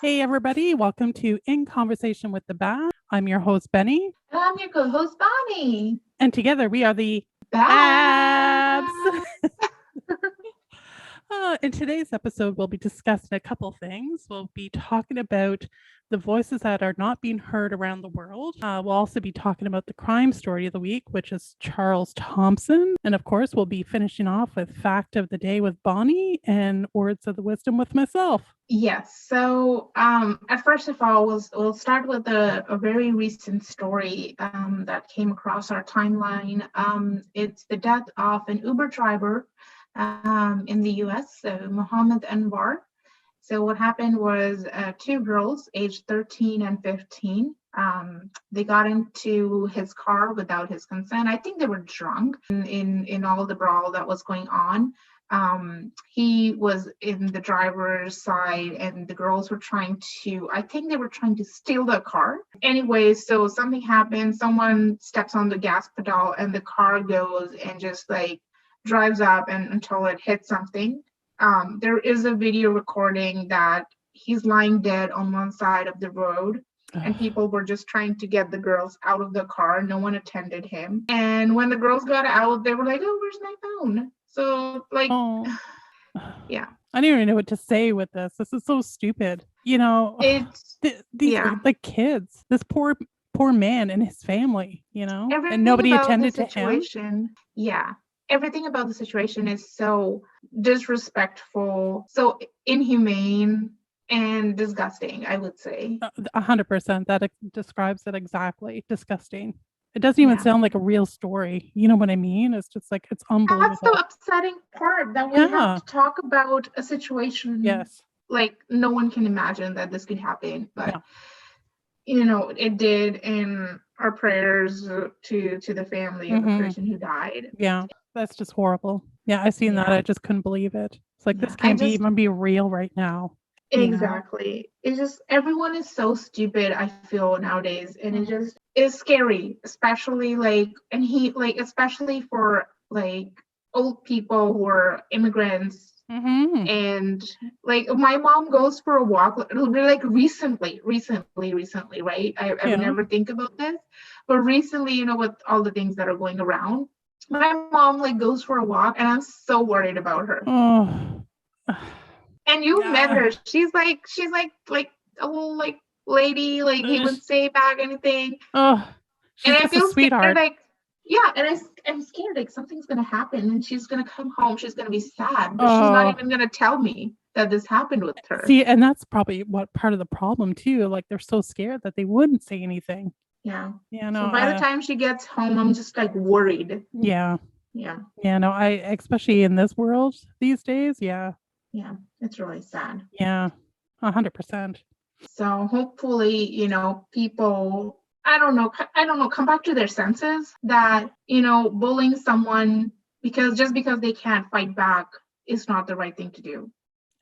Hey, everybody. Welcome to In Conversation with the Babz. I'm your host, Benny. And I'm your co-host, Bonnie. And together we are the Babz. Babz. In today's episode, we'll be discussing a couple things. We'll be talking about the voices that are not being heard around the world. We'll also be talking about the crime story of the week, which is Charles Thompson. And of course, we'll be finishing off with Fact of the Day with Bonnie and Words of the Wisdom with myself. Yes. So, first of all, we'll start with a very recent story that came across our timeline. It's the death of an Uber driver in the U.S., Mohammed Anwar. So what happened was two girls, aged 13 and 15, they got into his car without his consent. I think they were drunk in all the brawl that was going on. He was in the driver's side and the girls were I think they were trying to steal the car. Anyway, so something happened. Someone steps on the gas pedal and the car goes and just like drives up until it hits something. There is a video recording that he's lying dead on one side of the road and people were just trying to get the girls out of the car. No one attended him. And when the girls got out, they were like, "Oh, where's my phone?" So like, yeah. I don't even know what to say with this. This is so stupid. You know, these are like kids. This poor man and his family, you know, everything and nobody attended to him. Yeah. Everything about the situation is so disrespectful, so inhumane and disgusting, I would say. 100%. That describes it exactly. Disgusting. It doesn't even sound like a real story. You know what I mean? It's just like, it's unbelievable. That's the upsetting part, that we have to talk about a situation. Yes. Like no one can imagine that this could happen, but you know, it did. And our prayers to the family of the person who died. Yeah. That's just horrible. Yeah, I seen that. I just couldn't believe it. It's like, this can't even be real right now. Exactly. It's just, everyone is so stupid, I feel, nowadays. And it just is scary, especially especially for like old people who are immigrants. And like my mom goes for a walk, like recently, right? I would never think about this, but recently, you know, with all the things that are going around, my mom like goes for a walk and I'm so worried about her. And you met her. She's like a little like lady, like he wouldn't say back anything. She's just a sweetheart. Like, and I'm scared like something's gonna happen and she's gonna come home, she's gonna be sad, but she's not even gonna tell me that this happened with her. See, and that's probably what part of the problem too. Like they're so scared that they wouldn't say anything. Yeah. Yeah. No. So by the time she gets home, I'm just like worried. Yeah. Yeah. Yeah. No. Especially in this world these days. Yeah. Yeah. It's really sad. Yeah. 100%. So hopefully, you know, people, I don't know, come back to their senses, that, you know, bullying someone because they can't fight back is not the right thing to do.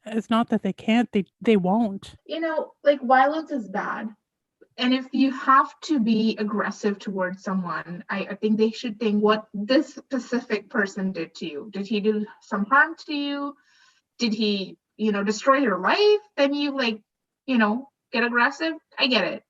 It's not that they can't, they won't. You know, like violence is bad. And if you have to be aggressive towards someone, I think they should think what this specific person did to you. Did he do some harm to you? Did he, you know, destroy your life? Then you like, you know, get aggressive. I get it.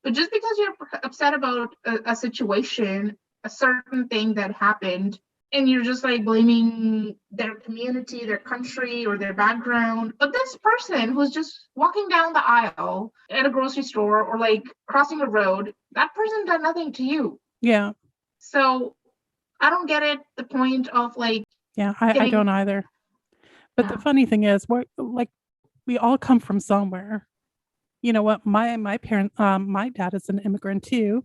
But just because you're upset about a situation, a certain thing that happened, and you're just like blaming their community, their country, or their background, but this person who's just walking down the aisle at a grocery store or like crossing a road, that person did nothing to you. Yeah. So I don't get it. The point of like, I don't either. But the funny thing is, we all come from somewhere. You know what? My parents, my dad is an immigrant too.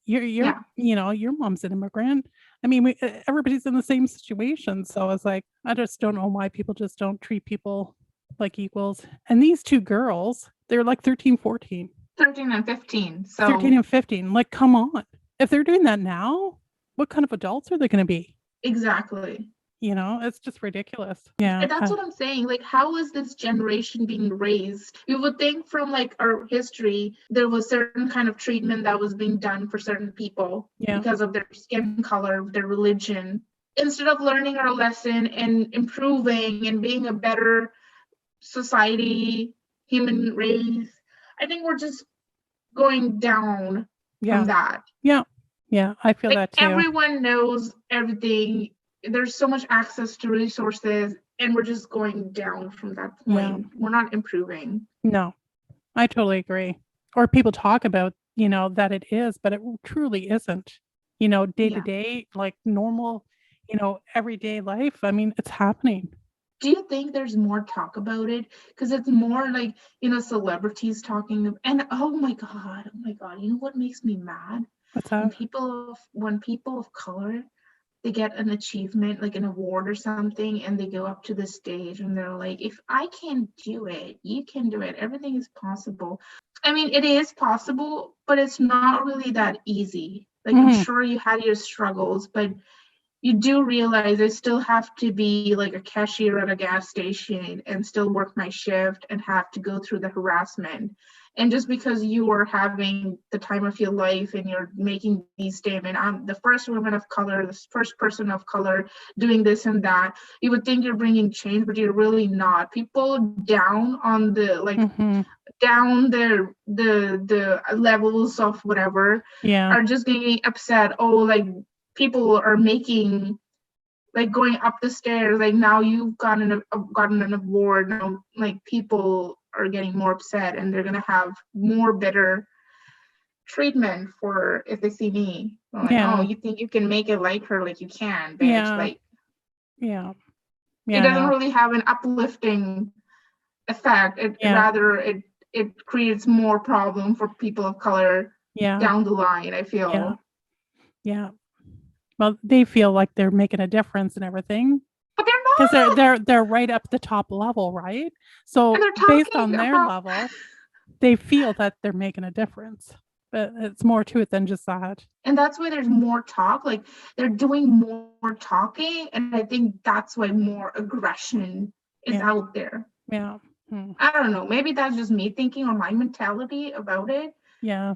You know, your mom's an immigrant. I mean, everybody's in the same situation. So it's like, I just don't know why people just don't treat people like equals. And these two girls, they're like 13 and 15. So 13 and 15. Like, come on. If they're doing that now, what kind of adults are they going to be? Exactly. You know, it's just ridiculous. Yeah. And that's what I'm saying. Like, how is this generation being raised? You would think from like our history, there was certain kind of treatment that was being done for certain people because of their skin color, their religion. Instead of learning our lesson and improving and being a better society, human race, I think we're just going down Yeah. from that. Yeah. Yeah. I feel Like that too. everyone knows everything. There's so much access to resources, and we're just going down from that point. We're not improving. No, I totally agree. Or people talk about, that it is, but it truly isn't. Day to day, like normal, everyday life. I mean, it's happening. Do you think there's more talk about it? Because it's more like, celebrities talking, and oh my God, you know what makes me mad? What's When that? people of color, they get an achievement, like an award or something, and they go up to the stage and they're like, if I can do it, you can do it. Everything is possible. I mean, it is possible, but it's not really that easy. Like, I'm sure you had your struggles, but you do realize I still have to be like a cashier at a gas station and still work my shift and have to go through the harassment. And just because you are having the time of your life and you're making these statements, I'm the first woman of color, the first person of color doing this and that, you would think you're bringing change, but you're really not. People down on the down the levels of whatever are just getting upset. Oh, like people are making, like, going up the stairs, like, now you've gotten an award, now like people are getting more upset and they're gonna have more better treatment for if they see me. Like, oh, you think you can make it like her? Like, you can, bitch. Like, it doesn't really have an uplifting effect. Rather it creates more problem for people of color down the line, I feel. Yeah. Well, they feel like they're making a difference and everything. But they're not. Because they're right up the top level, right? So based on their level, they feel that they're making a difference. But it's more to it than just that. And that's why there's more talk. Like, they're doing more talking, and I think that's why more aggression is out there. Yeah. I don't know. Maybe that's just me thinking, or my mentality about it. Yeah.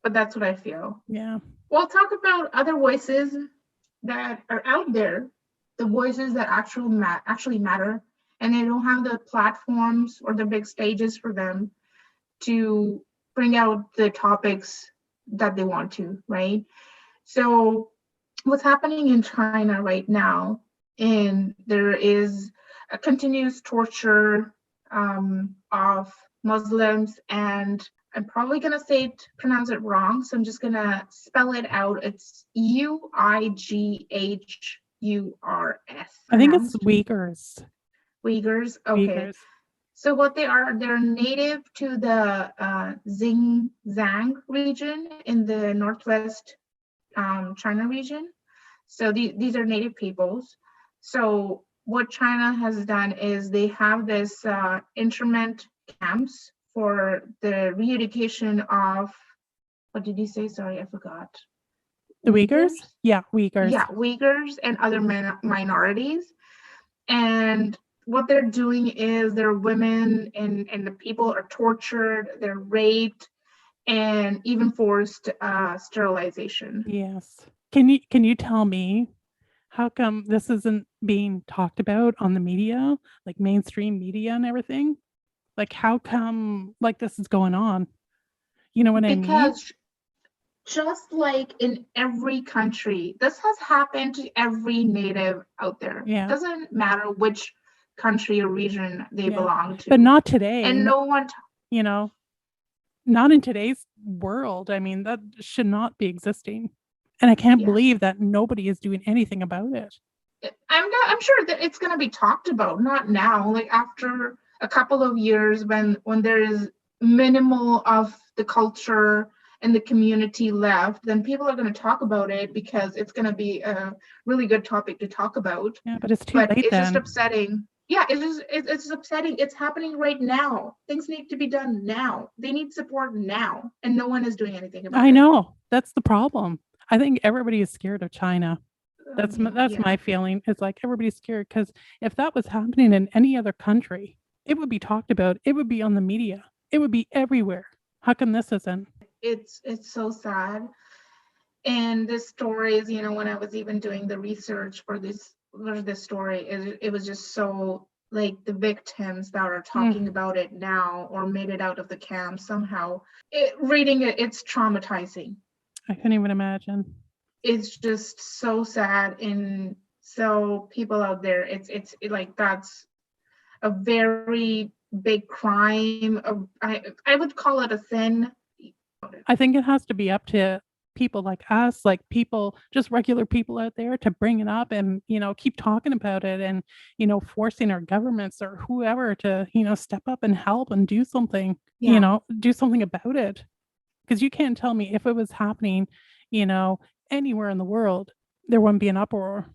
But that's what I feel. Yeah. We'll talk about other voices that are out there, the voices that actually matter, and they don't have the platforms or the big stages for them to bring out the topics that they want to, right? So what's happening in China right now, and there is a continuous torture of Muslims, and I'm probably going to pronounce it wrong, so I'm just going to spell it out. It's Uighurs. I think it's Uyghurs. Uyghurs, okay. Uyghurs. So what they're native to the Xinjiang region in the northwest China region. So these are native peoples. So what China has done is they have this internment camps for the re-education of, what did you say? Sorry, I forgot. The Uyghurs? Yeah, Uyghurs. Yeah, Uyghurs and other minorities. And what they're doing is their women and the people are tortured, they're raped, and even forced sterilization. Yes. Can you tell me how come this isn't being talked about on the media, like mainstream media and everything? Like, how come like this is going on? You know what I mean? Because just like in every country, this has happened to every native out there. Yeah. It doesn't matter which country or region they belong to. But not today. And no one, not in today's world. I mean, that should not be existing. And I can't believe that nobody is doing anything about it. I'm sure that it's going to be talked about, not now, like after a couple of years when there is minimal of the culture and the community left, then people are going to talk about it because it's going to be a really good topic to talk about. Yeah, but it's too late then. It's just upsetting. Yeah, it's upsetting. It's happening right now. Things need to be done now. They need support now, and no one is doing anything about it. I know. That's the problem. I think everybody is scared of China. That's my feeling. It's like everybody's scared because if that was happening in any other country, it would be talked about. It would be on the media. It would be everywhere. How come this isn't? It's so sad. And this story is, when I was even doing the research for this story, it was just so like the victims that are talking about it now or made it out of the camp somehow. Reading it, it's traumatizing. I couldn't even imagine. It's just so sad. And so people out there, it's like that's a very big crime. I would call it a sin. I think it has to be up to people like us, like people, just regular people out there, to bring it up and, keep talking about it, and, forcing our governments or whoever to, step up and help and do something, do something about it. Because you can't tell me if it was happening, anywhere in the world, there wouldn't be an uproar,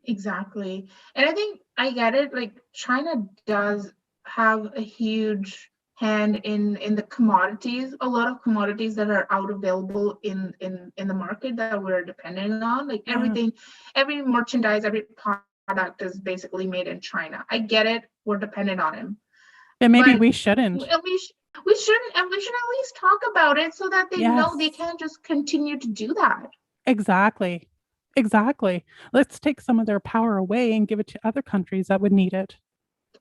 Exactly. And I think I get it. Like China does have a huge hand in the commodities, a lot of commodities that are out available in the market that we're dependent on. Like everything, every merchandise, every product is basically made in China. I get it. We're dependent on him. And maybe we shouldn't. We shouldn't, and we should at least talk about it so that they know they can't just continue to do that. Exactly. Let's take some of their power away and give it to other countries that would need it.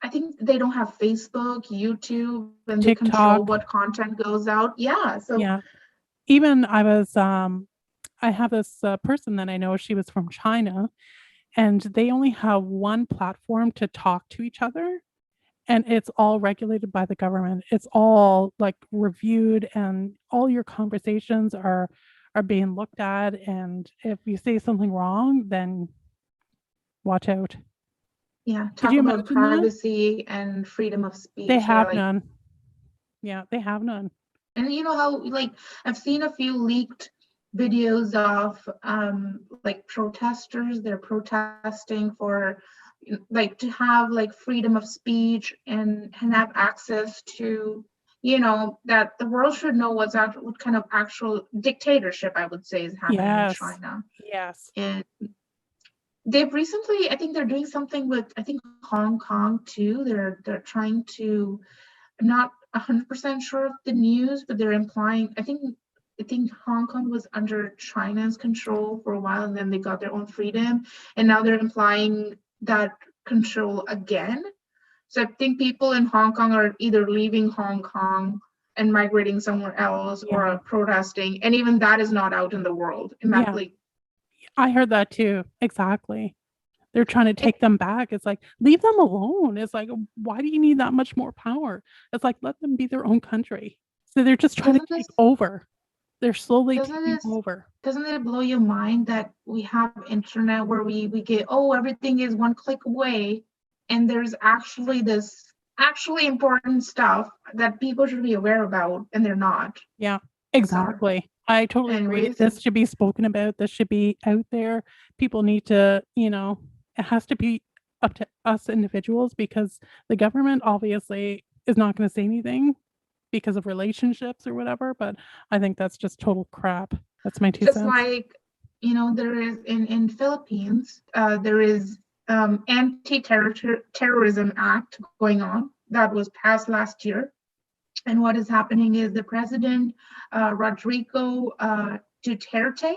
I think they don't have Facebook, YouTube, and TikTok. They control what content goes out. Yeah. So yeah. Even I have this person that I know, she was from China, and they only have one platform to talk to each other, and it's all regulated by the government. It's all like reviewed, and all your conversations are being looked at, and if you say something wrong, then watch out. Yeah, talk about privacy and freedom of speech. They have none. Yeah, they have none. And you know how, like, I've seen a few leaked videos of like protesters. They're protesting for like to have like freedom of speech and have access to, that the world should know what kind of actual dictatorship, I would say, is happening in China. Yes. And they've recently, I think they're doing something with, I think, Hong Kong too. They're trying to, I'm not 100% sure of the news, but they're implying, I think Hong Kong was under China's control for a while, and then they got their own freedom, and now they're implying that control again. So I think people in Hong Kong are either leaving Hong Kong and migrating somewhere else, or protesting, and even that is not out in the world. I heard that too. Exactly. They're trying to take them back. It's like, leave them alone. It's like, why do you need that much more power? It's like, let them be their own country. So they're just trying to take over. They're slowly taking over. Doesn't it blow your mind that we have internet where we get, everything is one click away, and there's actually important stuff that people should be aware about, and they're not. Yeah, exactly. I totally agree. This should be spoken about. This should be out there. People need to, it has to be up to us individuals, because the government obviously is not going to say anything because of relationships or whatever, but I think that's just total crap. That's my 2 cents. Just like, there is in Philippines, there is anti-terrorism act going on that was passed last year. And what is happening is the president, Rodrigo Duterte,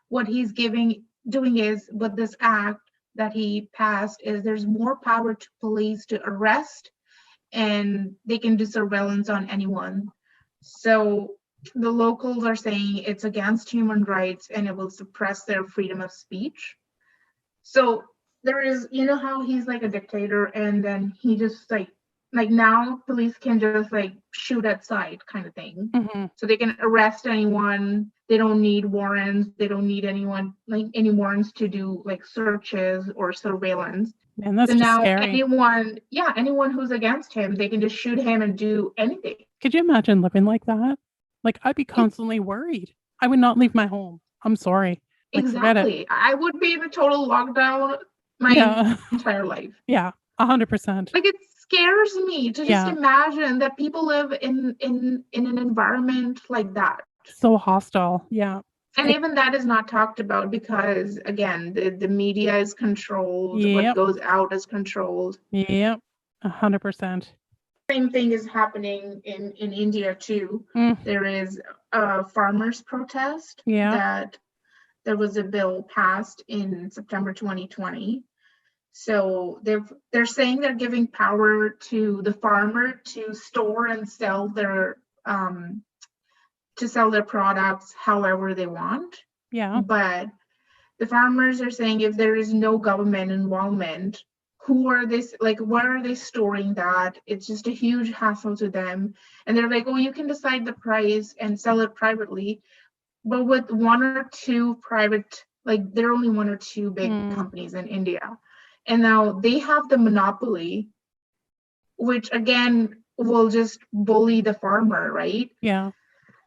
what he's doing is, with this act that he passed, is there's more power to police to arrest, and they can do surveillance on anyone. So the locals are saying it's against human rights and it will suppress their freedom of speech. So there is, how he's like a dictator, and then he just like now police can just like shoot at sight kind of thing. Mm-hmm. So they can arrest anyone. They don't need warrants. They don't need any warrants to do like searches or surveillance. And that's just now scary. Anyone who's against him, they can just shoot him and do anything. Could you imagine living like that? Like, I'd be constantly worried. I would not leave my home. I'm sorry. Like, exactly. I would be in a total lockdown my entire life. Yeah, 100%. Like, it scares me to just imagine that people live in an environment like that. So hostile. Yeah. And even that is not talked about, because again, the media is controlled. What goes out is controlled. Yep. 100%. Same thing is happening in India too. There is a farmers' protest that there was a bill passed in September 2020 So they're saying they're giving power to the farmer to store and sell their products however they want. Yeah. But the farmers are saying if there is no government involvement, who are they, like, where are they storing that? It's just a huge hassle to them. And they're like, oh, you can decide the price and sell it privately. But with one or two private, like, there are only one or two big companies in India. And now they have the monopoly, which again will just bully the farmer, right? Yeah.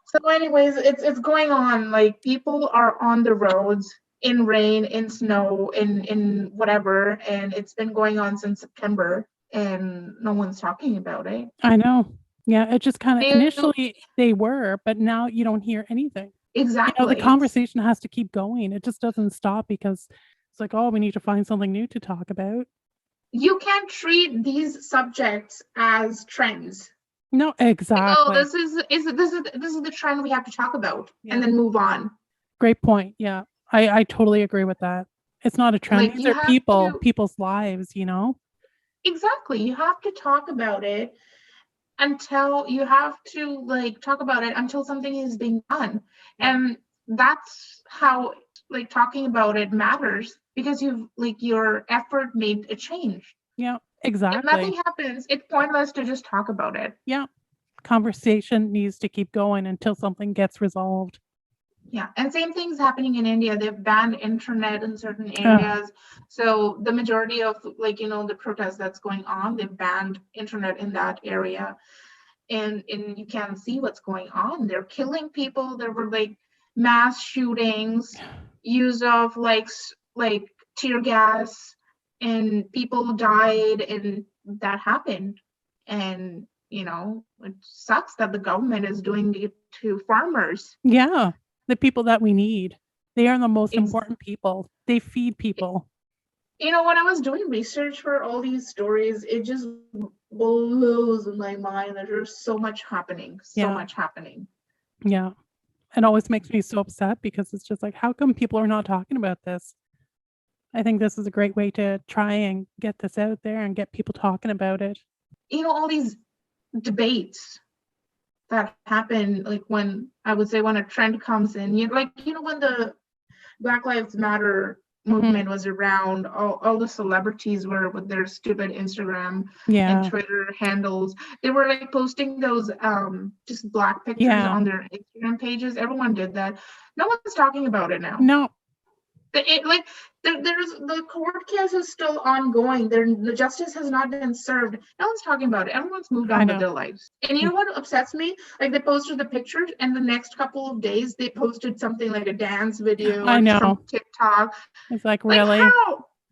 So anyways, it's going on. Like, people are on the roads in rain, in snow, in whatever, and it's been going on since September, and no one's talking about it. I know. Yeah, it just kind of initially they were, but now you don't hear anything. Exactly. The conversation has to keep going. It just doesn't stop because it's like, oh, we need to find something new to talk about. You can't treat these subjects as trends. No, exactly. Oh, this is the trend we have to talk about, and then move on. Great point. Yeah, I totally agree with that. It's not a trend. Like, these are people's lives, Exactly. You have to talk about it until you have to talk about it until something is being done. And that's how talking about it matters, because you've your effort made a change. Yeah, exactly. If nothing happens, it's pointless to just talk about it. Yeah. Conversation needs to keep going until something gets resolved. Yeah, and same thing's happening in India. They've banned internet in certain areas. So the majority of the protests that's going on, they've banned internet in that area. And you can see what's going on. They're killing people. There were mass shootings, use of tear gas, and people died, and that happened. And it sucks that the government is doing it to farmers. Yeah, the people that we need. They are the most important people. They feed people. When I was doing research for all these stories, it just blows my mind that there's so much happening. Yeah. It always makes me so upset, because it's just like, how come people are not talking about this? I think this is a great way to try and get this out there and get people talking about it. All these debates that happen, when a trend comes in, when the Black Lives Matter movement was around, all the celebrities were with their stupid Instagram and Twitter handles. They were posting those just black pictures on their Instagram pages. Everyone did that. No one's talking about it now. No. There's the court case is still ongoing. The justice has not been served. No one's talking about it. Everyone's moved on with their lives. And you know what upsets me? They posted the pictures, and the next couple of days they posted something like a dance video from TikTok. It's really?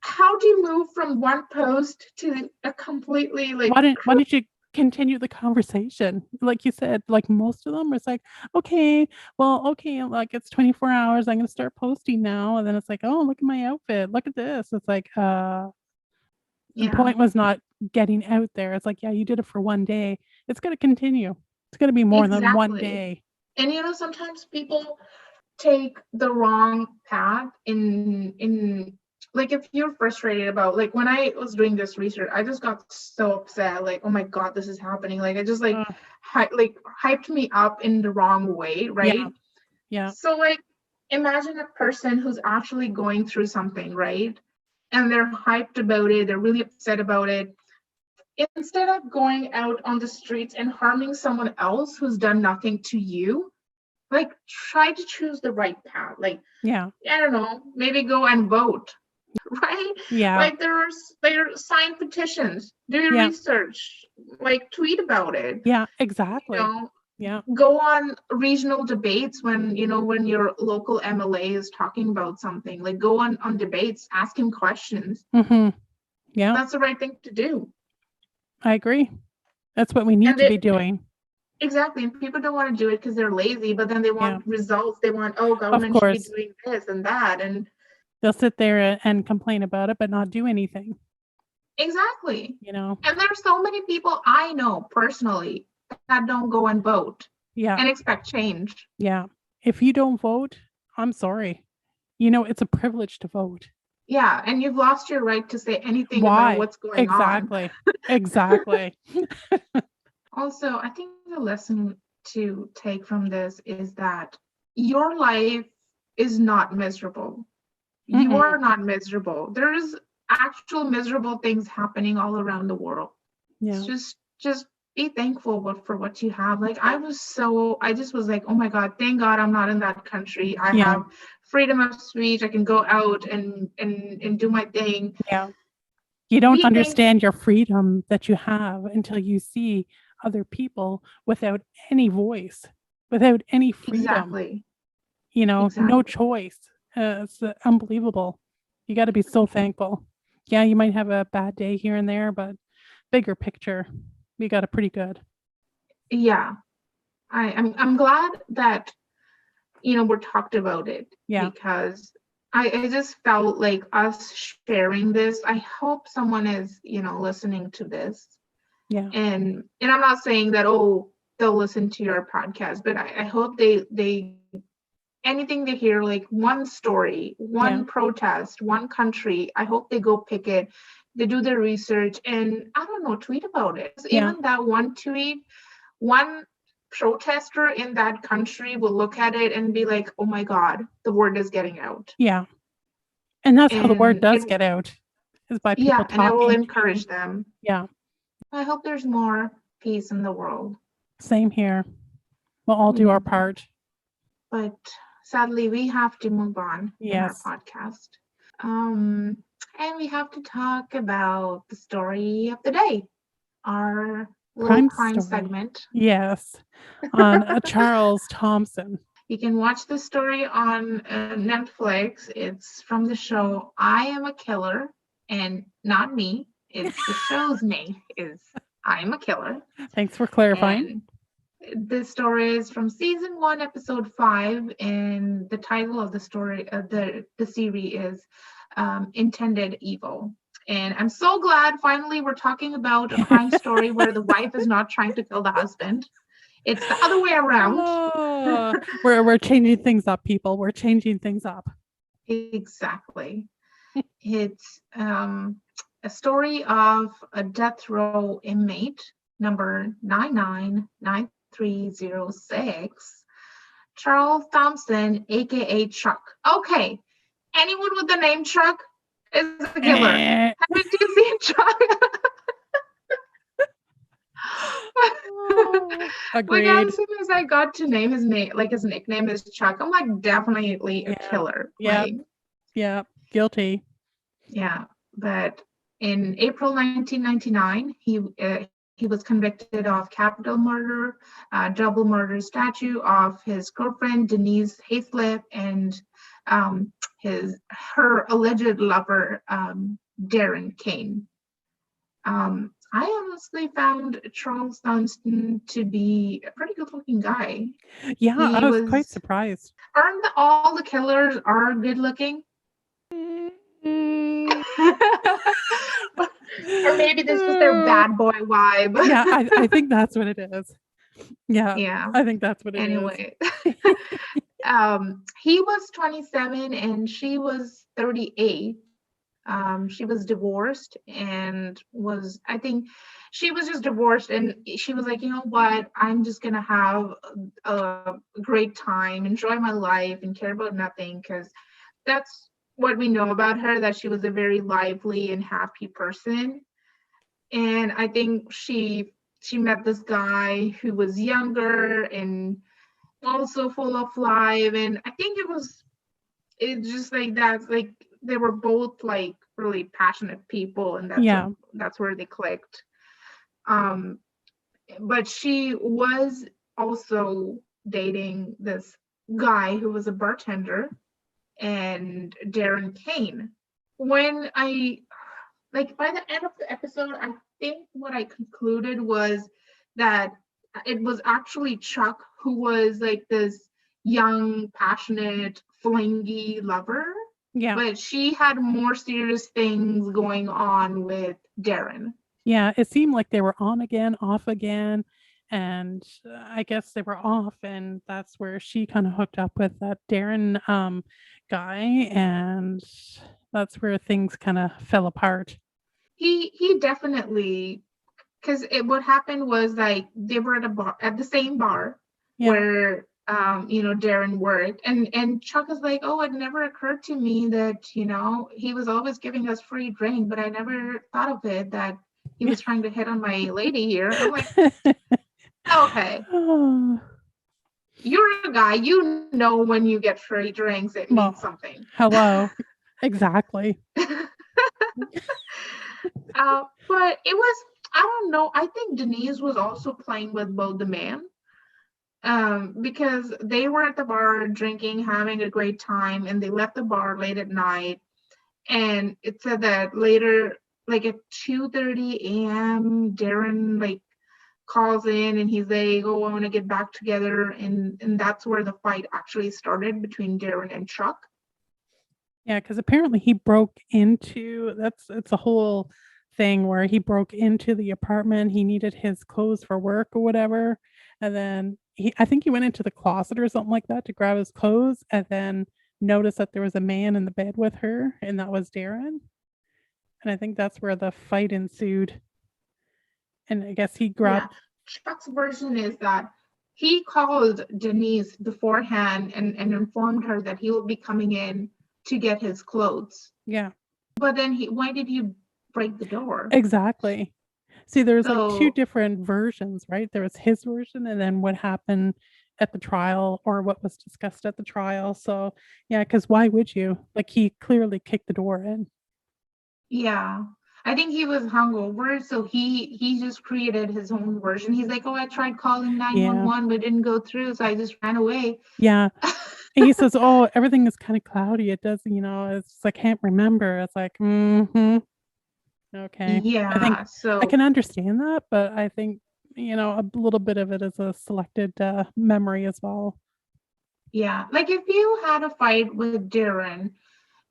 How do you move from one post to a completely why didn't you continue the conversation? Like you said, most of them, it's okay, it's 24 hours, I'm gonna start posting now, and then it's oh, look at my outfit, look at this. It's the point was not getting out there. It's yeah, you did it for one day. It's gonna continue. It's gonna be more than one day. And sometimes people take the wrong path in if you're frustrated about when I was doing this research, I just got so upset, oh my god, this is happening. I just hyped me up in the wrong way, right? Yeah. So imagine a person who's actually going through something, right? And they're hyped about it, they're really upset about it. Instead of going out on the streets and harming someone else who's done nothing to you, try to choose the right path. I don't know, maybe go and vote. Right? Yeah. There are signed petitions. Do your research. Tweet about it. Yeah, exactly. Go on regional debates when your local MLA is talking about something. Go on debates, ask him questions. Mm-hmm. Yeah. That's the right thing to do. I agree. That's what we need to be doing. Exactly. And people don't want to do it because they're lazy, but then they want results. They want, government should be doing this and that. And they'll sit there and complain about it, but not do anything. Exactly. And there's so many people I know personally that don't go and vote. And expect change. Yeah. If you don't vote, I'm sorry. It's a privilege to vote. Yeah, and you've lost your right to say anything about Why? what's going on. Exactly. Also, I think the lesson to take from this is that your life is not miserable. You Mm-mm. are not miserable. There's actual miserable things happening all around the world. Yeah. Just be thankful for what you have. Like I just was like, oh my God, thank God I'm not in that country. I Yeah. have freedom of speech. I can go out and do my thing. Yeah. You don't Be thankful. understand your freedom that you have until you see other people without any voice, without any freedom, Exactly. no Exactly. choice. It's unbelievable. You got to be so thankful. Yeah, you might have a bad day here and there, but bigger picture, we got it pretty good. Yeah. I'm glad that we're talked about it. Yeah. Because I just felt like us sharing this. I hope someone is listening to this. Yeah. And I'm not saying that they'll listen to your podcast, but I hope they anything they hear, like one story, one protest, one country, I hope they go pick it, they do their research, and I don't know, tweet about it. Yeah. Even that one tweet, one protester in that country will look at it and be like, oh my God, the word is getting out. Yeah. And that's how the word And does get out, is by people and it will talking. encourage them. Yeah. I hope there's more peace in the world. Same here. We'll all do our part. But sadly, we have to move on in our Yes. podcast. And we have to talk about the story of the day, our little crime story. segment. Yes. On Charles Thompson. You can watch the story on Netflix. It's from the show I Am a Killer, and not me. It's the show's name is I Am a Killer. Thanks for clarifying. And the story is from season 1, episode 5, and the title of the story of the series is Intended Evil. And I'm so glad finally we're talking about a crime story where the wife is not trying to kill the husband. It's the other way around. Oh, we're changing things up, people. We're changing things up. Exactly. It's a story of a death row inmate, number 999306, Charles Thompson, aka Chuck. Okay, anyone with the name Chuck is a killer. Haven't you seen Chuck? Agreed. Like as soon as I got to name his name, like his nickname is Chuck, I'm like definitely a killer. Yeah. Like, yeah. Guilty. Yeah, but in April 1999, he was convicted of capital murder, double murder statute of his girlfriend Denise Hayslip and her alleged lover Darren Kane. I honestly found Charles Dunstan to be a pretty good-looking guy. Yeah, I was quite surprised. Aren't all the killers are good-looking? Or maybe this was their bad boy vibe. Yeah, I think that's what it is. Yeah. I think that's what it is. Anyway. He was 27 and she was 38. She was divorced and I think she was just divorced, and she was like, you know what, I'm just gonna have a great time, enjoy my life, and care about nothing, because that's what we know about her, that she was a very lively and happy person. And I think she met this guy who was younger and also full of life, and I think it's just like that, like they were both like really passionate people, and that's where they clicked. But she was also dating this guy who was a bartender, and Darren Kane. When by the end of the episode, I think what I concluded was that it was actually Chuck who was like this young, passionate, flingy lover. Yeah. But she had more serious things going on with Darren. Yeah, it seemed like they were on again, off again. and I guess they were off, and that's where she kind of hooked up with that Darren guy, and that's where things kind of fell apart. He definitely, because what happened was like they were at the same bar Yeah. where Darren worked, and Chuck is like, oh, it never occurred to me that he was always giving us free drink, but I never thought of it that he was trying to hit on my lady here. I'm like, okay, you're a guy, when you get free drinks, it Well, means something. hello. Exactly. But it was, I don't know, I think Denise was also playing with both the man, because they were at the bar drinking, having a great time, and they left the bar late at night. And it said that later, like at 2:30 a.m., Darren like calls in and he's like, oh, I want to get back together. And that's where the fight actually started between Darren and Chuck. Yeah, because apparently he broke into it's a whole thing where he broke into the apartment. He needed his clothes for work or whatever. And then I think he went into the closet or something like that to grab his clothes, and then noticed that there was a man in the bed with her, and that was Darren. And I think that's where the fight ensued. And I guess he grabbed. Chuck's version is that he called Denise beforehand and informed her that he will be coming in to get his clothes. Yeah. But then why did he break the door? Exactly. See, there's like two different versions, right? There was his version, and then what happened at the trial, or what was discussed at the trial. So yeah, because why would you? Like, he clearly kicked the door in. Yeah, I think he was hungover, so he just created his own version. He's like, oh, I tried calling 911, but it didn't go through, so I just ran away. Yeah. And he says, oh, everything is kind of cloudy. It does, it's I can't remember. It's like, okay. Yeah, I think I can understand that, but I think, a little bit of it is a selected memory as well. Yeah, like if you had a fight with Darren,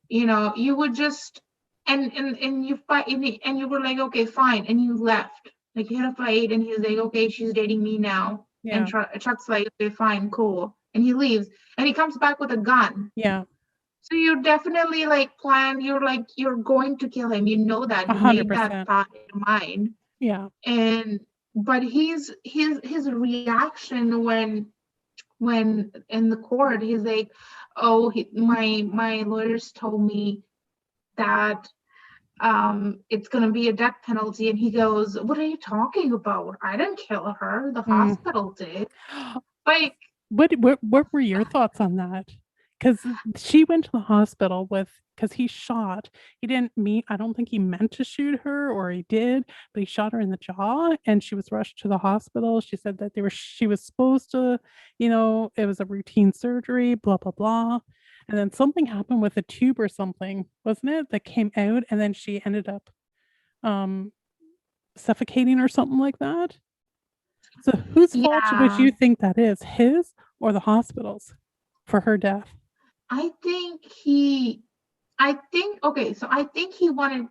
you would just and you fight and you were like, okay, fine, and you left. Like you had a fight, and he was like, okay, she's dating me now. Yeah. And Chuck's like, okay, fine, cool, and he leaves, and he comes back with a gun. Yeah. So you definitely like plan. You're going to kill him. You know that. You 100%. made that thought in your mind. Yeah. But his reaction when in the court, he's like, oh, my lawyers told me that it's going to be a death penalty, and he goes, what are you talking about? I didn't kill her, the hospital did. Like, what were your thoughts on that? Because she went to the hospital because he shot. He didn't I don't think he meant to shoot her, or he did, but he shot her in the jaw, and she was rushed to the hospital. She said that she was supposed to, it was a routine surgery, blah, blah, blah. And then something happened with a tube or something, wasn't it, that came out, and then she ended up suffocating or something like that. So whose fault would you think that is, his or the hospital's, for her death? I think he wanted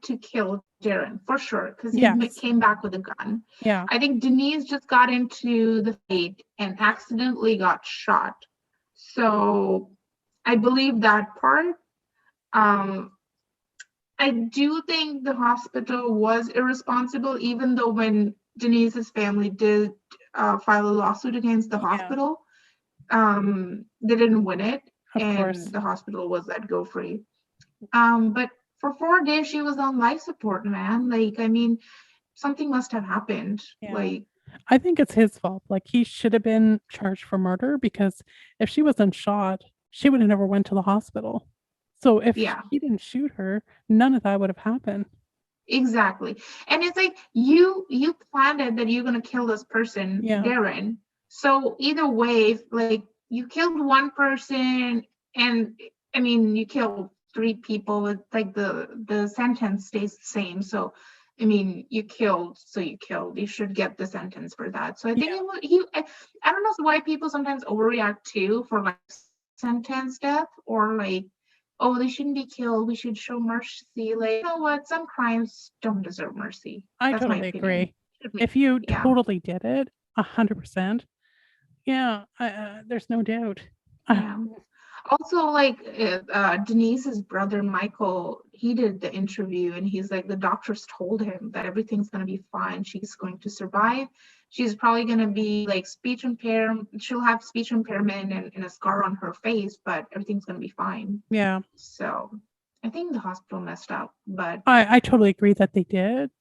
to kill Darren for sure, because he came back with a gun. Yeah. I think Denise just got into the fight and accidentally got shot. So I believe that part. I do think the hospital was irresponsible, even though when Denise's family did file a lawsuit against the hospital, they didn't win it. Of course. The hospital was let go free. But for 4 days, she was on life support, man. Like, I mean, something must have happened. Yeah. Like, I think it's his fault. Like, he should have been charged for murder, because if she wasn't shot, she would have never went to the hospital. So if he didn't shoot her, none of that would have happened. Exactly. And it's like, you planned it that you're going to kill this person, Darren. So either way, like, you killed one person, and I mean, you killed 3 people. It's like the sentence stays the same. So, I mean, you killed, so you killed. You should get the sentence for that. So I think I don't know why people sometimes overreact too for like sentence death, or like, oh, they shouldn't be killed, we should show mercy. Like, you know what? Some crimes don't deserve mercy. I totally agree. If you totally did it, 100%. Yeah, there's no doubt. Yeah. Also, like Denise's brother Michael, he did the interview, and he's like, the doctors told him that everything's going to be fine. She's going to survive. She's probably going to be like speech impaired. She'll have speech impairment and a scar on her face, but everything's going to be fine. Yeah. So I think the hospital messed up, but I totally agree that they did.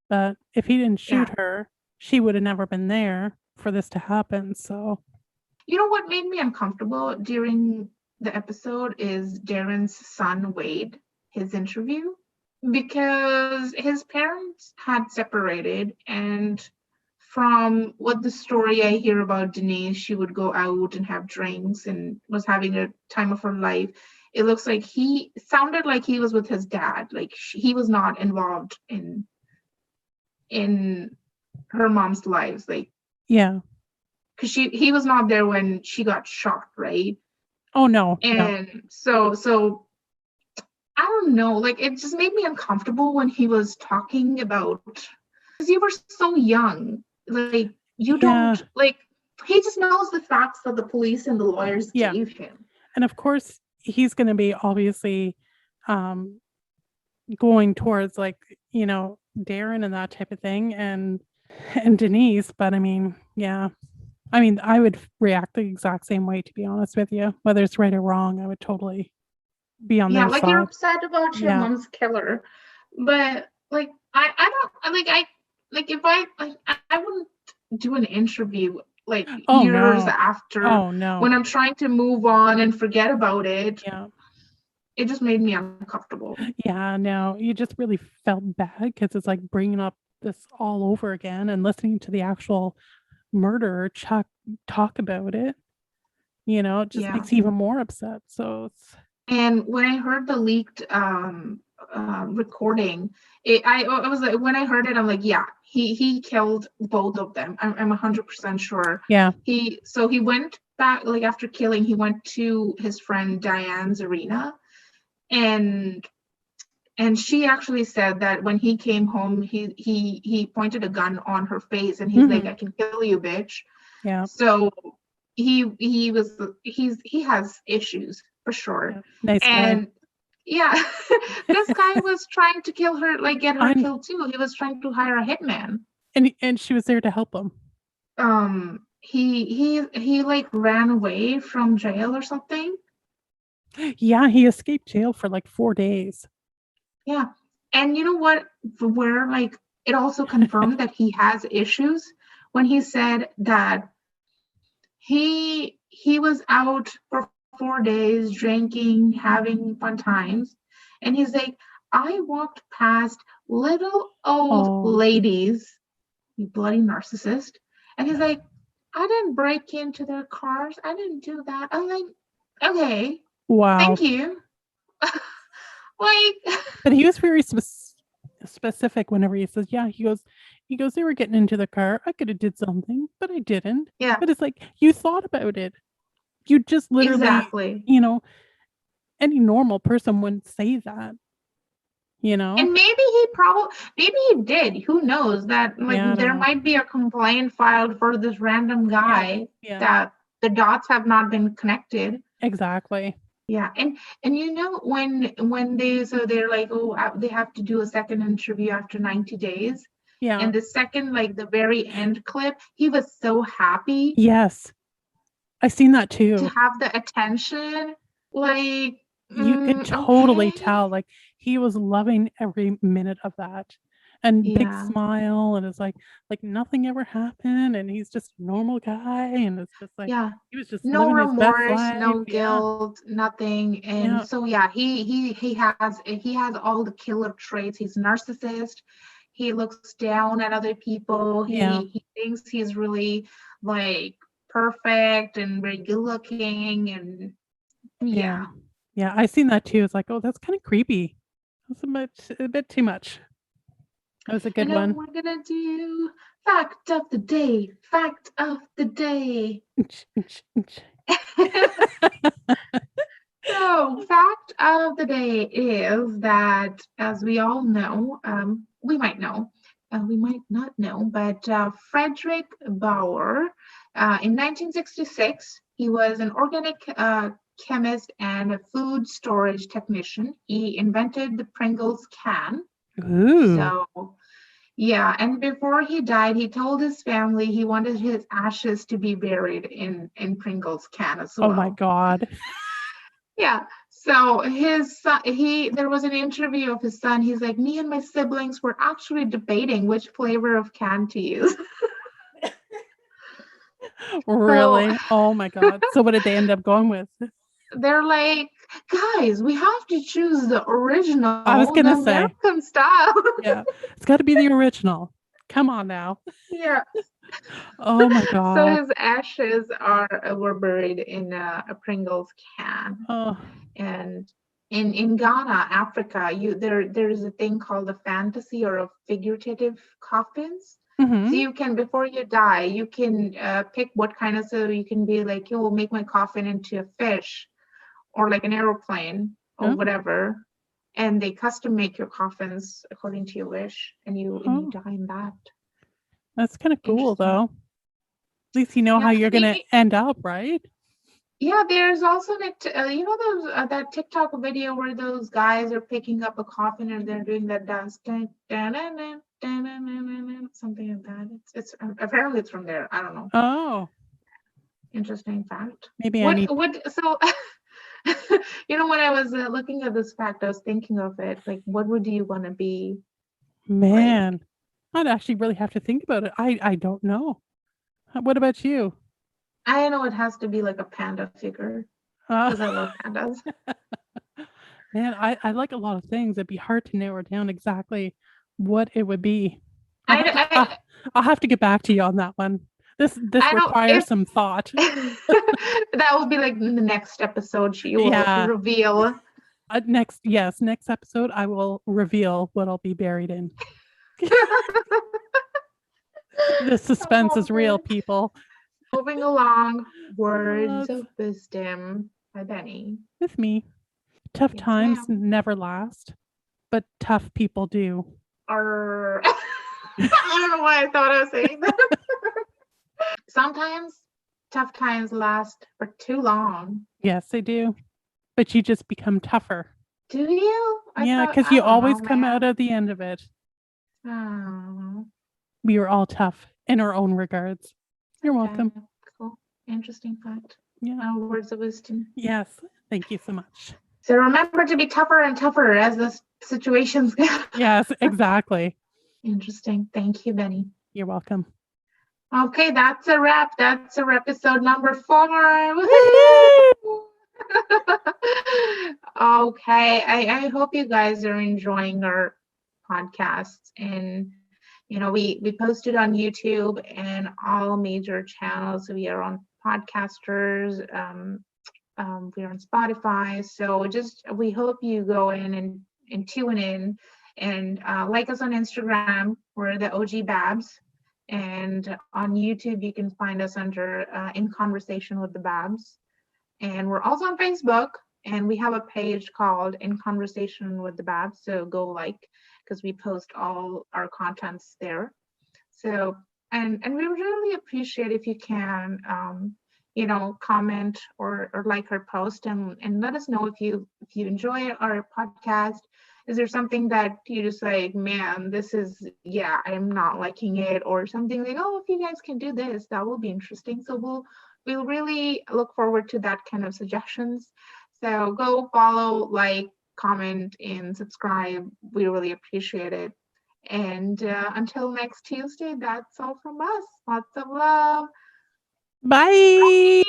But if he didn't shoot her, she would have never been there for this to happen. So, you know what made me uncomfortable during the episode is Darren's son, Wade, his interview, because his parents had separated. And from what the story I hear about Denise, she would go out and have drinks and was having a time of her life. It looks like he sounded like he was with his dad. Like he was not involved in her mom's lives. Like, yeah. Because he was not there when she got shot, right? Oh no. And so I don't know, like it just made me uncomfortable when he was talking about, because you were so young, like you don't like, he just knows the facts that the police and the lawyers gave him. And of course he's going to be obviously going towards like, you know, Darren and that type of thing and Denise, but I mean, yeah. I mean, I would react the exact same way, to be honest with you. Whether it's right or wrong, I would totally be on their like side. You're upset about your mom's killer, but like I don't like if I wouldn't do an interview like years after. Oh no. When I'm trying to move on and forget about it. Yeah. It just made me uncomfortable. Yeah, no, you just really felt bad because it's like bringing up this all over again and listening to the actual murderer Chuck talk about it, you know, it just makes you even more upset. So it's... And when I heard the leaked recording, I was like, when I heard it, I'm like, yeah, he killed both of them. I'm 100% sure. Yeah. He went back, like after killing, he went to his friend Diane's arena, and she actually said that when he came home, he pointed a gun on her face and he's like, I can kill you, bitch. Yeah. So he has issues for sure. Yeah. Nice and guy. Yeah, this guy was trying to kill her, like get her killed too. He was trying to hire a hitman. And she was there to help him. He like ran away from jail or something. Yeah, he escaped jail for like 4 days. Yeah. And you know what? Where like it also confirmed that he has issues when he said that he was out for 4 days drinking, having fun times. And he's like, I walked past little old ladies, you bloody narcissist. And he's like, I didn't break into their cars. I didn't do that. I'm like, okay. Wow. Thank you. Like, but he was very specific whenever he says, yeah, he goes, they were getting into the car. I could have did something, but I didn't. Yeah. But it's like, you thought about it. You just literally, you know, any normal person wouldn't say that, you know? And maybe he did. Who knows? That like there might be a complaint filed for this random guy that the dots have not been connected. Exactly. Yeah, and you know when they're like, oh, they have to do a second interview after 90 days. Yeah. And the second, like the very end clip, he was so happy. Yes, I seen that too. To have the attention, like you could totally tell, like he was loving every minute of that. And big smile, and it's like nothing ever happened, and he's just a normal guy, and it's just like he was just no living remorse, his best life. No guilt, nothing. And so he has all the killer traits. He's narcissist. He looks down at other people. He thinks he's really like perfect and very good looking, and yeah, I seen that too. It's like, oh, that's kind of creepy. That's a bit too much. That was a good one. We're gonna do fact of the day. Fact of the day. So, fact of the day is that, as we all know, we might know, we might not know, but Frederick Bauer, in 1966, he was an organic chemist and a food storage technician. He invented the Pringles can. Ooh. So, yeah, and before he died, he told his family he wanted his ashes to be buried in Pringles can as well. Oh my God. Yeah. So his son, there was an interview of his son. He's like, me and my siblings were actually debating which flavor of can to use. Really? Oh my God. So what did they end up going with? They're like, guys, we have to choose the original, I was gonna say, American style. yeah, it's got to be the original. Come on now. Yeah. Oh my God. So his ashes were buried in a Pringles can. Oh. And in Ghana, Africa, there's a thing called a fantasy or a figurative coffins. Mm-hmm. So you can, before you die, you can pick what kind of, so you can be like, you will make my coffin into a fish or like an aeroplane or whatever. And they custom make your coffins according to your wish, and you die in that. That's kind of cool though. At least you know how you're gonna end up, right? Yeah, there's also that you know those that TikTok video where those guys are picking up a coffin and they're doing that dance, something like that. It's apparently it's from there. I don't know. Oh, interesting fact. Maybe so you know, when I was looking at this fact, I was thinking of it like, what would you want to be? Man, I'd actually really have to think about it. I don't know. What about you? I know it has to be like a panda figure because I love pandas. Man, I like a lot of things. It'd be hard to narrow down exactly what it would be. I'll have to get back to you on that one. This requires some thought. That will be like the next episode. You will reveal. Next episode, I will reveal what I'll be buried in. The suspense is real, people. Moving along, words of wisdom by Benny. With me. Tough times never last, but tough people do. I don't know why I thought I was saying that. Sometimes tough times last for too long. Yes, they do. But you just become tougher. Do you? Yeah, because you always come out at the end of it. Oh. We are all tough in our own regards. You're welcome. Cool. Interesting fact. Yeah. Words of wisdom. Yes. Thank you so much. So remember to be tougher and tougher as the situations go. Yes, exactly. Interesting. Thank you, Benny. You're welcome. Okay, that's a wrap. That's our episode number 4. Okay, I hope you guys are enjoying our podcasts, and you know, we posted on YouTube and all major channels. We are on Podcasters, we're on Spotify. So we hope you go in and tune in and like us on Instagram. We're the OG Babs, and on YouTube you can find us under In Conversation with the Babs. And we're also on Facebook, and we have a page called In Conversation with the Babs. So go because we post all our contents there. So, and we really appreciate if you can, you know, comment or like our post and let us know if you enjoy our podcast. Is there something that you just like, man, this is, I'm not liking it, or something like, oh, if you guys can do this, that will be interesting. So we'll really look forward to that kind of suggestions. So go follow, like, comment, and subscribe. We really appreciate it. And until next Tuesday, that's all from us. Lots of love. Bye.